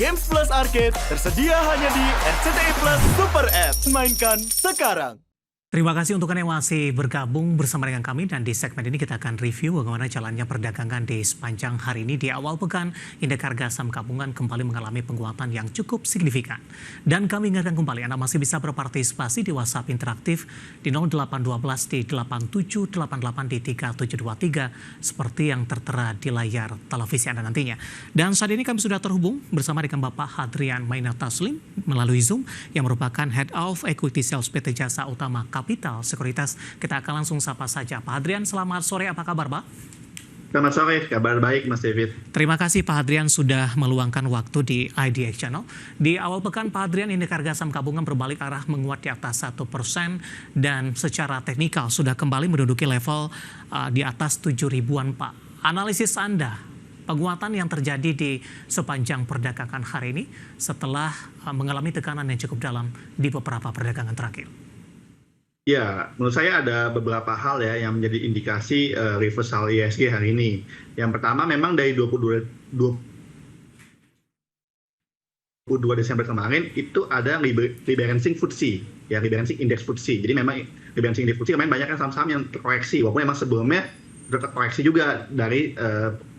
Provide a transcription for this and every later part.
Games Plus Arcade tersedia hanya di RCTI Plus Super App. Mainkan sekarang. Terima kasih untuk Anda yang masih bergabung bersama dengan kami, dan di segmen ini kita akan review bagaimana jalannya perdagangan di sepanjang hari ini. Di awal pekan, indeks harga saham gabungan kembali mengalami penguatan yang cukup signifikan. Dan kami ingatkan kembali, Anda masih bisa berpartisipasi di WhatsApp interaktif di 0812 di 8788 di 3723 seperti yang tertera di layar televisi Anda nantinya. Dan saat ini kami sudah terhubung bersama dengan Bapak Hadrian Maina Taslim melalui Zoom yang merupakan Head of Equity Sales PT Jasa Utama Kapital Sekuritas. Kita akan langsung sapa saja. Pak Hadrian, selamat sore. Apa kabar, Pak? Selamat sore, kabar baik Mas David. Terima kasih Pak Hadrian sudah meluangkan waktu di IDX Channel. Di awal pekan, Pak Hadrian, indeks harga saham gabungan berbalik arah menguat di atas 1% dan secara teknikal sudah kembali menduduki level di atas 7.000-an, Pak. Analisis Anda, penguatan yang terjadi di sepanjang perdagangan hari ini setelah mengalami tekanan yang cukup dalam di beberapa perdagangan terakhir. Ya, menurut saya ada beberapa hal ya yang menjadi indikasi reversal IHSG hari ini. Yang pertama memang dari 22 Desember kemarin itu ada rebalancing FTSE, ya rebalancing index FTSE. Jadi memang rebalancing index FTSE kemarin banyak kan saham-saham yang terkoreksi, walaupun memang sebelumnya sudah terkoreksi juga dari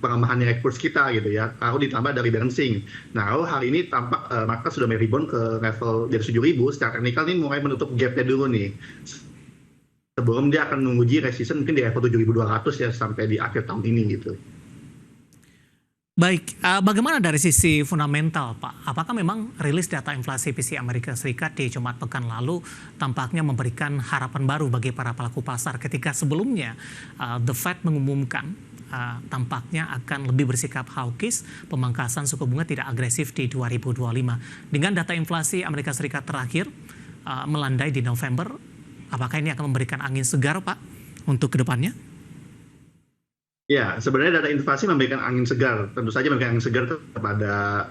pelemahan nilai kurs kita gitu ya, lalu ditambah dari rebalancing. Nah, lalu hari ini tampak market sudah rebound ke level dari 7.000, secara teknikal ini mulai menutup gap-nya dulu nih. Sebelum dia akan menguji resistance mungkin di level 7.200 ya sampai di akhir tahun ini gitu. Baik, bagaimana dari sisi fundamental, Pak? Apakah memang rilis data inflasi PCE Amerika Serikat di Jumat pekan lalu tampaknya memberikan harapan baru bagi para pelaku pasar ketika sebelumnya The Fed mengumumkan tampaknya akan lebih bersikap hawkish, pemangkasan suku bunga tidak agresif di 2025. Dengan data inflasi Amerika Serikat terakhir melandai di November, apakah ini akan memberikan angin segar, Pak, untuk kedepannya? Ya, sebenarnya data inflasi memberikan angin segar, tentu saja memberikan angin segar kepada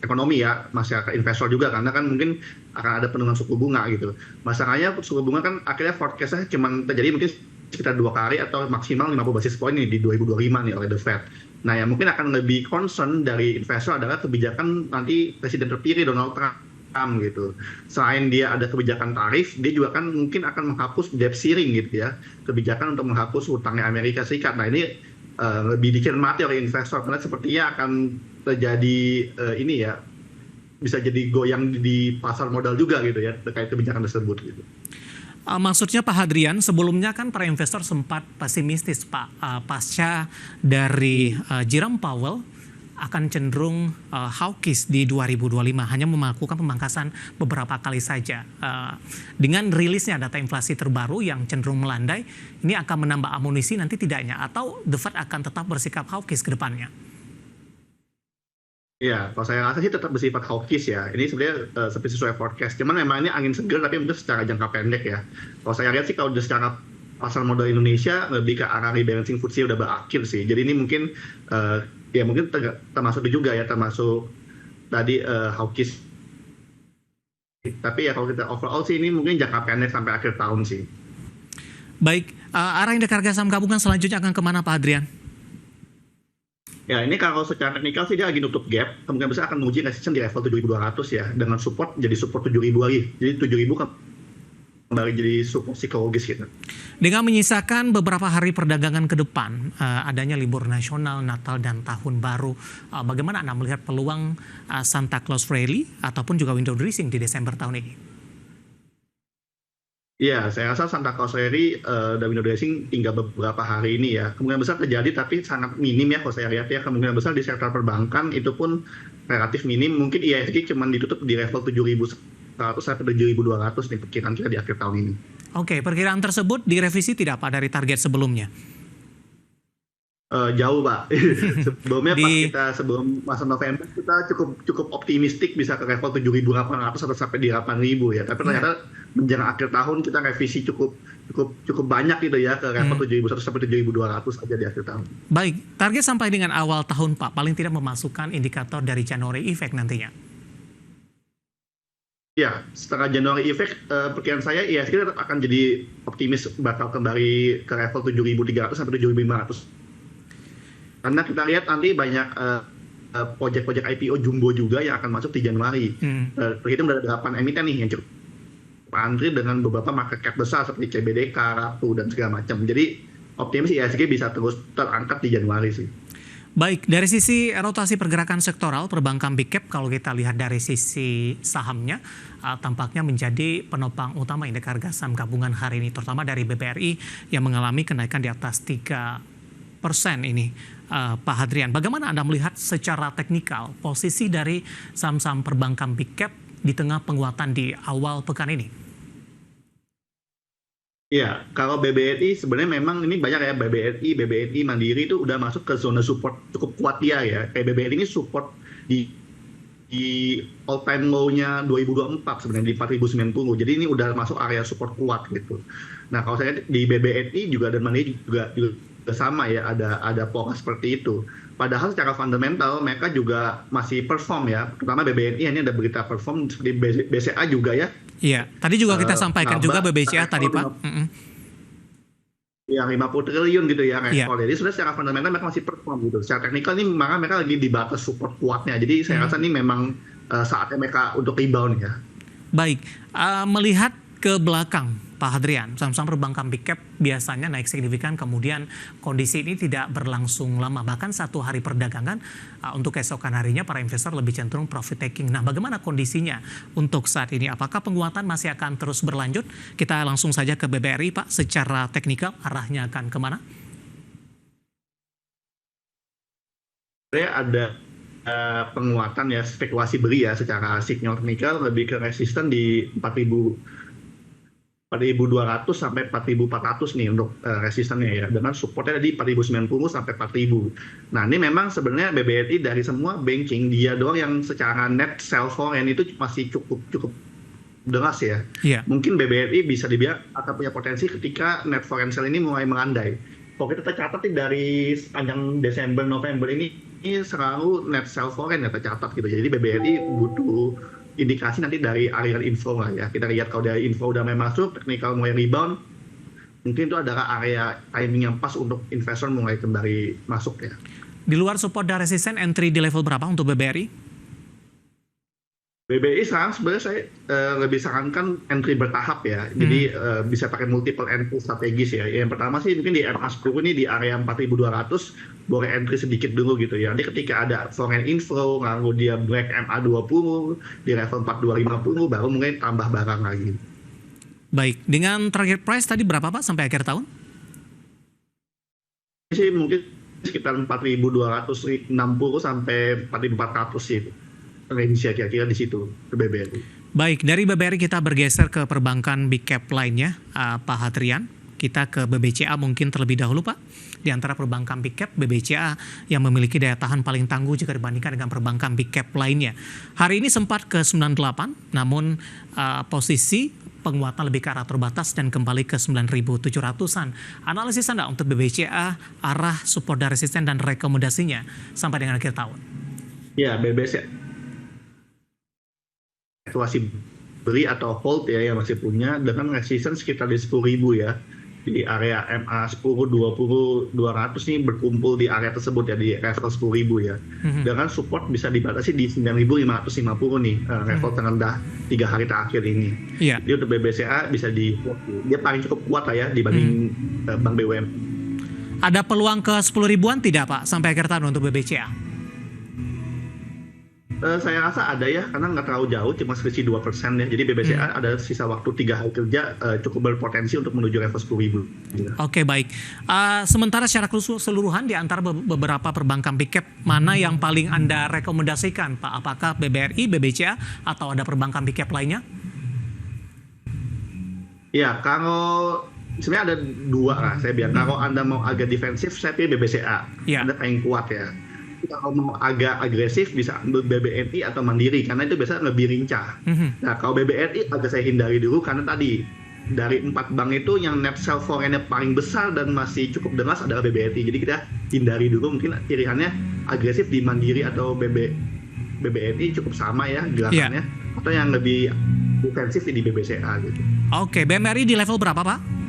ekonomi ya, masyarakat investor juga, karena kan mungkin akan ada penurunan suku bunga gitu. Masalahnya suku bunga kan akhirnya forecast-nya cuma terjadi mungkin sekitar 2 kali atau maksimal 50 basis point nih di 2025 nih oleh The Fed. Nah, yang mungkin akan lebih concern dari investor adalah kebijakan nanti Presiden terpilih Donald Trump gitu. Selain dia ada kebijakan tarif, dia juga kan mungkin akan menghapus debt ceiling gitu ya, kebijakan untuk menghapus hutangnya Amerika Serikat. Nah, ini lebih dicermati oleh investor karena sepertinya akan terjadi ini ya, bisa jadi goyang di pasar modal juga gitu ya terkait kebijakan tersebut gitu. Maksudnya Pak Hadrian, sebelumnya kan para investor sempat pesimistis, Pak, pasca dari Jerome Powell akan cenderung hawkish di 2025, hanya melakukan pemangkasan beberapa kali saja. Dengan rilisnya data inflasi terbaru yang cenderung melandai, ini akan menambah amunisi nanti tidaknya, atau The Fed akan tetap bersikap hawkish ke depannya? Ya, kalau saya rasa sih tetap bersifat hawkish ya. Ini sebenarnya seperti sesuai forecast. Cuman memang ini angin segar tapi mungkin secara jangka pendek ya. Kalau saya lihat sih kalau secara pasar modal Indonesia lebih ke arah rebalancing FTSE udah berakhir sih. Jadi ini mungkin ya mungkin termasuk juga ya, termasuk tadi hawkish. Tapi ya kalau kita overall sih ini mungkin jangka pendek sampai akhir tahun sih. Baik, arah indeks harga saham gabungan selanjutnya akan kemana, Pak Hadrian? Ya, ini kalau secara teknikal sih dia lagi nutup gap, kemungkinan besar akan menguji resistance di level 7.200 ya, dengan support jadi support 7.000 lagi. Jadi 7.000 kembali jadi support psikologis gitu. Dengan menyisakan beberapa hari perdagangan ke depan, adanya libur nasional, Natal dan Tahun Baru, bagaimana Anda melihat peluang Santa Claus Rally ataupun juga window dressing di Desember tahun ini? Iya, saya rasa Santa Claus Rally dan window dressing hingga beberapa hari ini ya. Kemungkinan besar terjadi tapi sangat minim ya kalau saya lihat ya. Kemungkinan besar di sektor perbankan itu pun relatif minim. Mungkin IHSG cuma ditutup di level 7.100 sampai 7.200 nih perkiraan kita di akhir tahun ini. Oke, perkiraan tersebut direvisi tidak Pak dari target sebelumnya? Jauh Pak. Sebelumnya sebelum masa November kita cukup optimistik bisa ke level 7.800 atau sampai di 8.000 ya. Tapi ternyata menjelang akhir tahun kita revisi cukup banyak gitu ya ke level 7.100 sampai 7.200 aja di akhir tahun. Baik, target sampai dengan awal tahun Pak, paling tidak memasukkan indikator dari January Effect nantinya. Ya, setelah January Effect, perkiraan saya IHSG tetap akan jadi optimis bakal kembali ke level 7.300 sampai 7.500. Karena kita lihat nanti banyak proyek-proyek IPO jumbo juga yang akan masuk di Januari. Terhitung dari 8 emiten nih yang cukup antri dengan beberapa market cap besar seperti CBDK, Ratu, dan segala macam. Jadi optimis IHSG bisa terus terangkat di Januari sih. Baik, dari sisi rotasi pergerakan sektoral perbankan big cap, kalau kita lihat dari sisi sahamnya, tampaknya menjadi penopang utama indeks harga saham gabungan hari ini, terutama dari BBRI yang mengalami kenaikan di atas 3% ini. Pak Hadrian, bagaimana Anda melihat secara teknikal posisi dari saham-saham perbankan big cap di tengah penguatan di awal pekan ini? Ya, kalau BBRI sebenarnya memang ini banyak ya, BBRI, Mandiri itu udah masuk ke zona support cukup kuat dia ya. Kayak BBRI ini support di all time low-nya 2024 sebenarnya di 4090. Jadi ini udah masuk area support kuat gitu. Nah, kalau saya di BBRI juga dan Mandiri juga sama ya, ada pola seperti itu. Padahal secara fundamental mereka juga masih perform ya, terutama BBRI ini ada berita perform seperti BCA juga ya. Iya, tadi juga kita sampaikan juga BBCA tadi Pak. Ya 50 triliun gitu ya Iya. Jadi sudah secara fundamental mereka masih perform gitu. Secara teknikal ini mereka lagi di batas support kuatnya. Jadi saya rasa ini memang saatnya mereka untuk rebound ya. Baik, melihat ke belakang Pak Hadrian, saham-saham perbankan big cap biasanya naik signifikan, kemudian kondisi ini tidak berlangsung lama, bahkan satu hari perdagangan untuk keesokan harinya para investor lebih cenderung profit taking. Nah, bagaimana kondisinya untuk saat ini? Apakah penguatan masih akan terus berlanjut? Kita langsung saja ke BBRI Pak, secara teknikal arahnya akan kemana? Sebenarnya ada penguatan ya, spekulasi beli ya secara signal teknikal lebih ke resisten di 4.200 sampai 4.400 nih untuk resistennya ya, dengan supportnya di 4.090 sampai 4.000. Nah, ini memang sebenarnya BBRI dari semua banking dia doang yang secara net sell foreign itu masih cukup deras ya. Iya. Mungkin BBRI bisa dibilang akan punya potensi ketika net foreign sell ini mulai mengandai. Kalau kita tercatat dari sepanjang Desember November ini selalu net sell foreign ya tercatat gitu. Jadi BBRI butuh indikasi nanti dari aliran info lah ya. Kita lihat kalau dari info udah mulai masuk, teknikal mulai rebound, mungkin itu adalah area timing yang pas untuk investor mulai kembali masuk ya. Di luar support dan resisten, entry di level berapa untuk BBRI? BBRI sekarang sebenarnya saya lebih sarankan entry bertahap ya. Jadi bisa pakai multiple entry strategis ya. Yang pertama sih mungkin di MA10 ini di area 4.200 boleh entry sedikit dulu gitu ya. Nanti ketika ada foreign inflow, lalu dia break MA20 di level 4.250 baru mungkin tambah barang lagi. Baik, dengan target price tadi berapa Pak sampai akhir tahun? Ini sih mungkin sekitar 4.260 sampai 4.400 sih. Range kira-kira di situ ke BBRI. Baik, dari BBRI kita bergeser ke perbankan big cap lainnya, Pak Hadrian. Kita ke BBCA mungkin terlebih dahulu Pak. Di antara perbankan big cap, BBCA yang memiliki daya tahan paling tangguh jika dibandingkan dengan perbankan big cap lainnya. Hari ini sempat ke 98, namun posisi penguatan lebih ke arah terbatas dan kembali ke 9.700-an. Analisis Anda untuk BBCA, arah support dan resisten dan rekomendasinya sampai dengan akhir tahun? Ya, BBCA situasi beli atau hold ya yang masih punya dengan resisten sekitar di 10.000 ya, di area MA 10, 20, 200 nih berkumpul di area tersebut ya, di level 10.000 ya. Dengan support bisa dibatasi di 9.550 nih, level terendah 3 hari terakhir ini. Iya. Jadi untuk BBCA bisa dia paling cukup kuat lah ya dibanding Bank BUMN. Ada peluang ke 10 ribuan tidak Pak sampai akhir tahun untuk BBCA? Saya rasa ada ya, karena nggak terlalu jauh, cuma selisih 2% ya. Jadi BBCA ada sisa waktu 3 hari kerja, cukup berpotensi untuk menuju level 10.000. Oke, baik. Sementara secara keseluruhan di antara beberapa perbankan big cap, mana yang paling Anda rekomendasikan Pak? Apakah BBRI, BBCA, atau ada perbankan big cap lainnya? Ya, kalau sebenarnya ada dua lah saya bilang. Kalau Anda mau agak defensif, saya pilih BBCA. Ya. Anda paling kuat ya. Kalau mau agak agresif bisa ambil BBRI atau Mandiri karena itu biasanya lebih lincah. Nah, kalau BBRI agak saya hindari dulu karena tadi dari 4 bank itu yang net sell foreign-nya paling besar dan masih cukup deras adalah BBRI. Jadi kita hindari dulu, mungkin pilihannya agresif di Mandiri atau BBRI cukup sama ya gerakannya, atau yang lebih defensif di BBCA gitu. Oke, BMRI di level berapa Pak?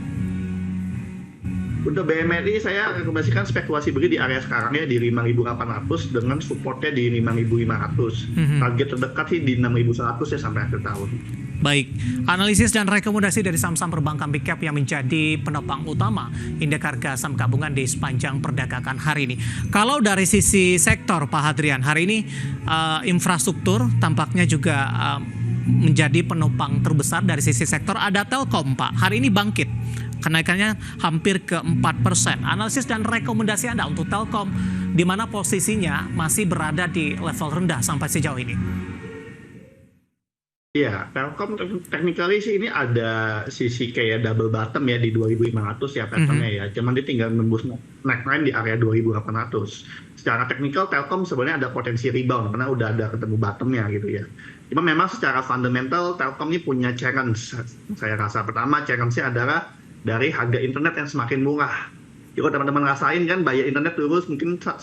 Untuk BMRI saya rekomendasikan spekulasi beli di area sekarang ya di 5.800 dengan supportnya di 5.500. Target terdekat sih di 6.100 ya sampai akhir tahun. Baik, analisis dan rekomendasi dari saham-saham perbankan big cap yang menjadi penopang utama indeks harga saham gabungan di sepanjang perdagangan hari ini. Kalau dari sisi sektor Pak Hadrian, hari ini infrastruktur tampaknya juga menjadi penopang terbesar dari sisi sektor. Ada Telkom Pak, hari ini bangkit. Kenaikannya hampir ke 4%. Analisis dan rekomendasi Anda untuk Telkom, di mana posisinya masih berada di level rendah sampai sejauh ini? Iya, Telkom technically sih ini ada sisi kayak double bottom ya di 2.500 ya patternnya ya. Cuman dia tinggal nembus neckline di area 2.800. Secara teknikal Telkom sebenarnya ada potensi rebound karena udah ada ketemu bottomnya gitu ya. Cuma memang secara fundamental Telkom ini punya challenge. Saya rasa pertama challenge-nya adalah dari harga internet yang semakin murah. Jadi kalau teman-teman rasain kan bayar internet terus mungkin 10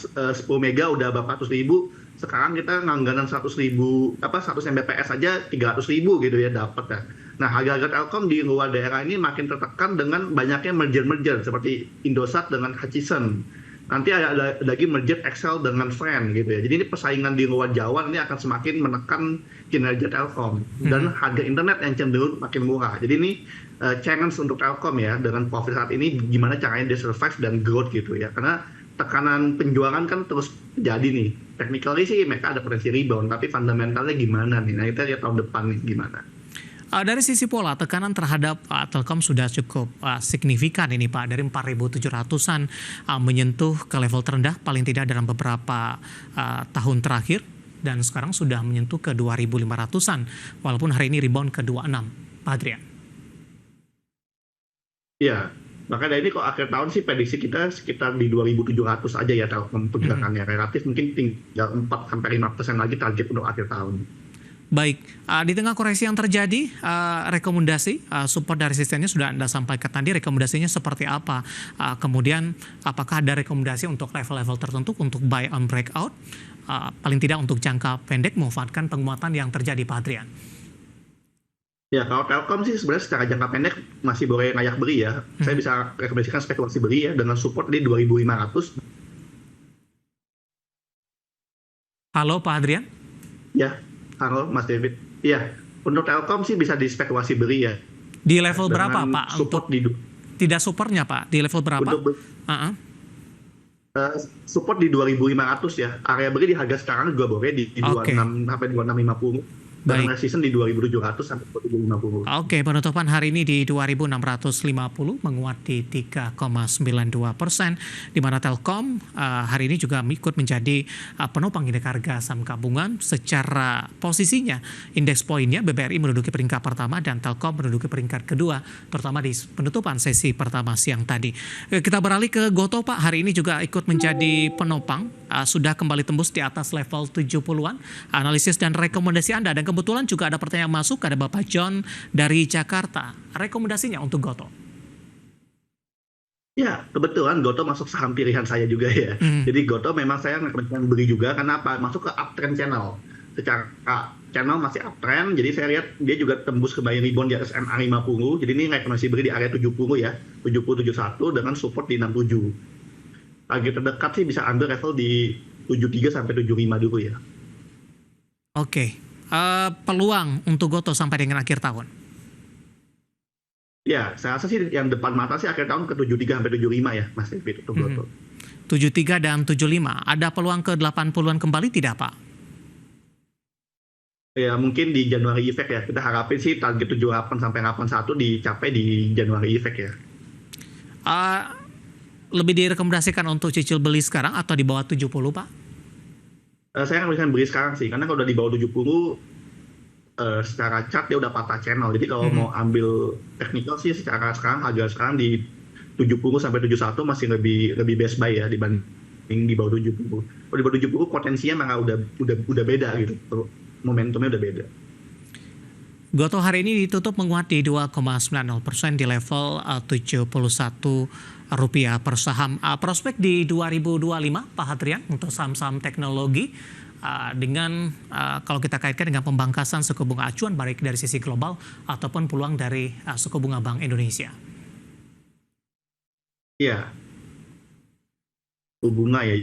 mega udah berapa ratus ribu, sekarang kita langganan 100 Mbps aja 300 ribu gitu ya dapat ya. Nah harga-harga Telkom di luar daerah ini makin tertekan dengan banyaknya merger seperti Indosat dengan Hutchison. Nanti ada lagi merger Excel dengan Friend gitu ya. Jadi ini persaingan di luar Jawa ini akan semakin menekan kinerja Telkom dan harga internet yang cenderung makin murah. Jadi ini challenge untuk Telkom ya dengan profit saat ini gimana caranya dia survive dan growth gitu ya. Karena tekanan penjualan kan terus terjadi nih. Technically sih mereka ada potensi rebound, tapi fundamentalnya gimana nih? Nah kita lihat tahun depan nih gimana. Dari sisi pola, tekanan terhadap Telkom sudah cukup signifikan ini Pak. Dari 4.700-an menyentuh ke level terendah paling tidak dalam beberapa tahun terakhir. Dan sekarang sudah menyentuh ke 2.500-an. Walaupun hari ini rebound ke 26. Pak Hadrian. Iya, maka dari ini kok akhir tahun sih prediksi kita sekitar di 2.700 aja ya Telkom pergerakannya. Relatif mungkin tinggal 4-5% lagi target untuk akhir tahun. Baik, di tengah koreksi yang terjadi, rekomendasi support dan resistennya sudah Anda sampaikan tadi, rekomendasinya seperti apa? Kemudian apakah ada rekomendasi untuk level-level tertentu untuk buy on breakout? Paling tidak untuk jangka pendek memanfaatkan penguatan yang terjadi Pak Hadrian. Ya kalau Telkom sih sebenarnya secara jangka pendek masih boleh layak beli ya. Saya bisa rekomendasikan spekulasi beli ya dengan support di 2.500. Halo Pak Hadrian? Ya. Halo Mas David. Iya, untuk Telkom sih bisa di spekulasi beli ya. Di level berapa dengan Pak? Support Tidak supportnya Pak, di level berapa? Support di 2.500 ya. Area beli di harga sekarang juga boleh di 26 sampai 2650. Dan resisten di 2.700 sampai 2.050. Oke, penutupan hari ini di 2.650 menguat di 3,92%. Di mana Telkom hari ini juga ikut menjadi penopang indeks harga saham gabungan. Secara posisinya, indeks poinnya BBRI menduduki peringkat pertama dan Telkom menduduki peringkat kedua, terutama di penutupan sesi pertama siang tadi. Kita beralih ke Gotoh Pak, hari ini juga ikut menjadi penopang, sudah kembali tembus di atas level 70-an. Analisis dan rekomendasi Anda, dan kebetulan juga ada pertanyaan masuk, ada Bapak John dari Jakarta. Rekomendasinya untuk Gotoh? Ya, kebetulan Gotoh masuk saham pilihan saya juga ya. Jadi Gotoh memang saya rekomendasikan beli juga, karena apa? Masuk ke uptrend channel. Secara channel masih uptrend, jadi saya lihat dia juga tembus kembali rebound di atas MA 50. Jadi ini rekomendasi beli di area 70 ya, 70-71 dengan support di 67. Target terdekat sih bisa ambil level di 73 sampai 75 dulu ya. Oke. Peluang untuk Gotoh sampai dengan akhir tahun? Ya, saya rasa sih yang depan mata sih akhir tahun ke 73 sampai 75 ya, Mas David, untuk Gotoh. 73 dan 75. Ada peluang ke 80-an kembali tidak, Pak? Ya, mungkin di Januari effect ya. Kita harapin sih target 78 sampai 81 dicapai di Januari effect ya. Lebih direkomendasikan untuk cicil beli sekarang atau di bawah 70, Pak? Saya akan beli sekarang sih, karena kalau udah di bawah 70 secara chart dia udah patah channel. Jadi kalau mau ambil technical sih secara sekarang harga sekarang di 70 sampai 71 masih lebih best buy ya dibanding di bawah 70. Kalau di bawah 70 potensinya malah udah beda gitu. Momentumnya udah beda. Gotoh hari ini ditutup menguat di 2,90% di level Rp71 per saham. Prospek di 2025, Pak Hadrian, untuk saham-saham teknologi dengan kalau kita kaitkan dengan pembangkasan suku bunga acuan baik dari sisi global ataupun peluang dari suku bunga Bank Indonesia. Iya, suku bunga ya.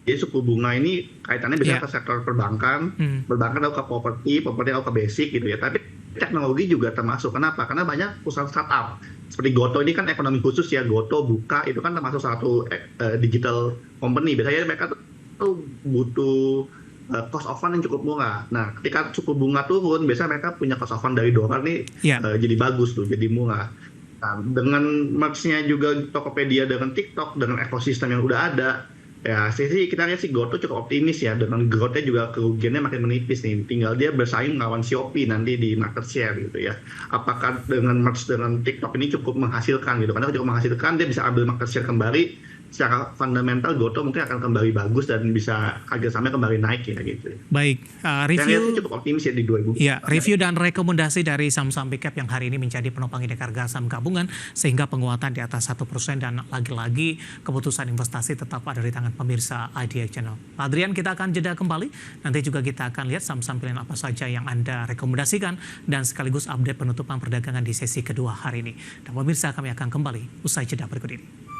Jadi suku bunga ini kaitannya bisa Ya. ke sektor perbankan, Hmm. perbankan tahu ke properti tahu ke basic gitu ya. Tapi teknologi juga termasuk. Kenapa? Karena banyak perusahaan startup. Seperti Goto ini kan ekonomi khusus ya. Goto, Buka itu kan termasuk satu digital company. Biasanya mereka tuh butuh cost of fund yang cukup murah. Nah, ketika suku bunga turun, biasanya mereka punya cost of fund dari dolar nih Ya. jadi bagus tuh, jadi murah. Nah, dengan merge-nya juga Tokopedia dengan TikTok, dengan ekosistem yang udah ada, ya kita lihat sih Goto cukup optimis ya, dengan growth-nya juga kerugiannya makin menipis nih. Tinggal dia bersaing melawan Shopee nanti di market share gitu ya. Apakah dengan merge dengan TikTok ini cukup menghasilkan gitu? Karena cukup menghasilkan, dia bisa ambil market share kembali. Secara fundamental Goto mungkin akan kembali bagus dan bisa harga sahamnya kembali naik ya gitu. Baik, Saya lihat sih review. cukup optimis ya di 2000. Ya, review dan rekomendasi dari saham-saham big cap yang hari ini menjadi penopang indeks harga saham gabungan sehingga penguatan di atas 1% dan lagi-lagi keputusan investasi tetap ada di tangan pemirsa IDX Channel. Pak Adrian, kita akan jeda kembali. Nanti juga kita akan lihat saham-saham pilihan apa saja yang Anda rekomendasikan dan sekaligus update penutupan perdagangan di sesi kedua hari ini. Dan pemirsa, kami akan kembali usai jeda berikut ini.